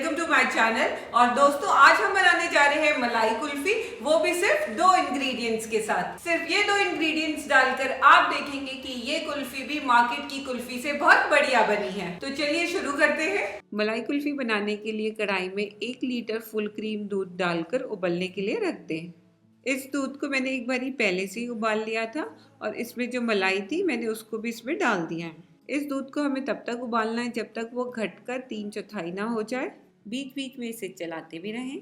Welcome to my channel. और दोस्तों आज हम बनाने जा रहे हैं मलाई कुल्फी, वो भी सिर्फ 2 इंग्रेडिएंट्स के साथ। सिर्फ ये 2 इंग्रेडिएंट्स डालकर आप देखेंगे कि ये कुल्फी भी मार्केट की कुल्फी से बहुत बढ़िया बनी है। तो चलिए शुरू करते हैं। मलाई कुल्फी बनाने के लिए कढ़ाई में 1 लीटर फुल क्रीम दूध डालकर उबलने के लिए रख दें। इस दूध को मैंने एक बारी पहले से ही उबाल लिया था और इसमें जो मलाई थी मैंने उसको भी इसमें डाल दिया है। इस दूध को हमें तब तक उबालना है जब तक वो घटकर 3/4 ना हो जाए। बीच बीच में इसे चलाते भी रहें।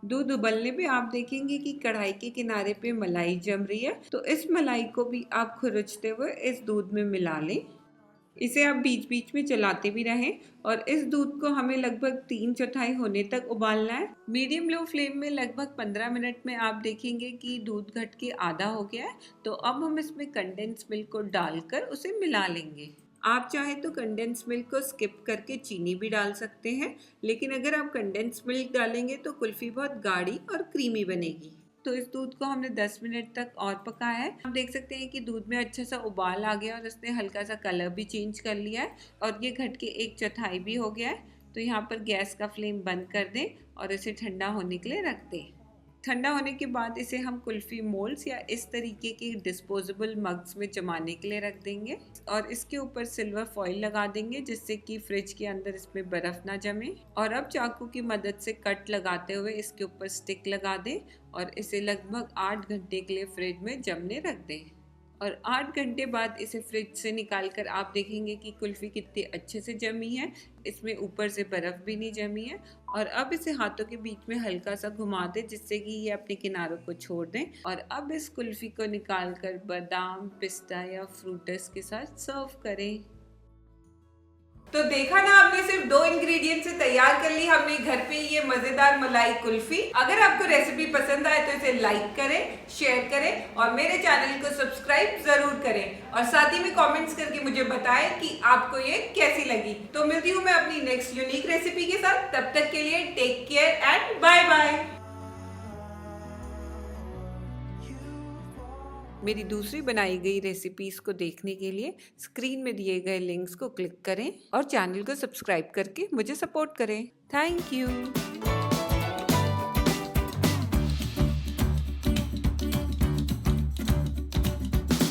दूध उबलने पे आप देखेंगे कि कढ़ाई के किनारे पे मलाई जम रही है, तो इस मलाई को भी आप खुरचते हुए इस दूध में मिला लें। इसे आप बीच बीच में चलाते भी रहें और इस दूध को हमें लगभग 3/4 होने तक उबालना है। मीडियम लो फ्लेम में लगभग 15 मिनट में आप देखेंगे कि दूध घट के आधा हो गया है। तो अब हम इसमें कंडेंस मिल्क को डालकर उसे मिला लेंगे। आप चाहे तो कंडेंस मिल्क को स्किप करके चीनी भी डाल सकते हैं, लेकिन अगर आप कंडेंस मिल्क डालेंगे तो कुल्फी बहुत गाढ़ी और क्रीमी बनेगी। तो इस दूध को हमने 10 मिनट तक और पकाया है। आप देख सकते हैं कि दूध में अच्छा सा उबाल आ गया और उसने हल्का सा कलर भी चेंज कर लिया है और ये घट के 1/4 भी हो गया है। तो यहाँ पर गैस का फ्लेम बंद कर दें और इसे ठंडा होने के लिए रख दें। ठंडा होने के बाद इसे हम कुल्फी मोल्ड्स या इस तरीके के डिस्पोजेबल मग्स में जमाने के लिए रख देंगे और इसके ऊपर सिल्वर फॉइल लगा देंगे जिससे कि फ्रिज के अंदर इसमें बर्फ ना जमे। और अब चाकू की मदद से कट लगाते हुए इसके ऊपर स्टिक लगा दें और इसे लगभग 8 घंटे के लिए फ्रिज में जमने रख दें। और 8 घंटे बाद इसे फ्रिज से निकाल कर आप देखेंगे कि कुल्फी कितनी अच्छे से जमी है, इसमें ऊपर से बर्फ भी नहीं जमी है। और अब इसे हाथों के बीच में हल्का सा घुमा दें जिससे कि ये अपने किनारों को छोड़ दें। और अब इस कुल्फी को निकाल कर बादाम, पिस्ता या फ्रूट्स के साथ सर्व करें। तो देखा ना, आपने सिर्फ 2 इंग्रेडिएंट से तैयार कर ली हमने घर पे ये मजेदार मलाई कुल्फी। अगर आपको रेसिपी पसंद आए तो इसे लाइक करें, शेयर करें और मेरे चैनल को सब्सक्राइब जरूर करें। और साथ ही में कमेंट्स करके मुझे बताएं कि आपको ये कैसी लगी। तो मिलती हूँ मैं अपनी नेक्स्ट यूनिक रेसिपी के साथ। तब तक के लिए take care and bye bye. मेरी दूसरी बनाई गई रेसिपीज को देखने के लिए स्क्रीन में दिए गए लिंक्स को क्लिक करें और चैनल को सब्सक्राइब करके मुझे सपोर्ट करें। Thank you.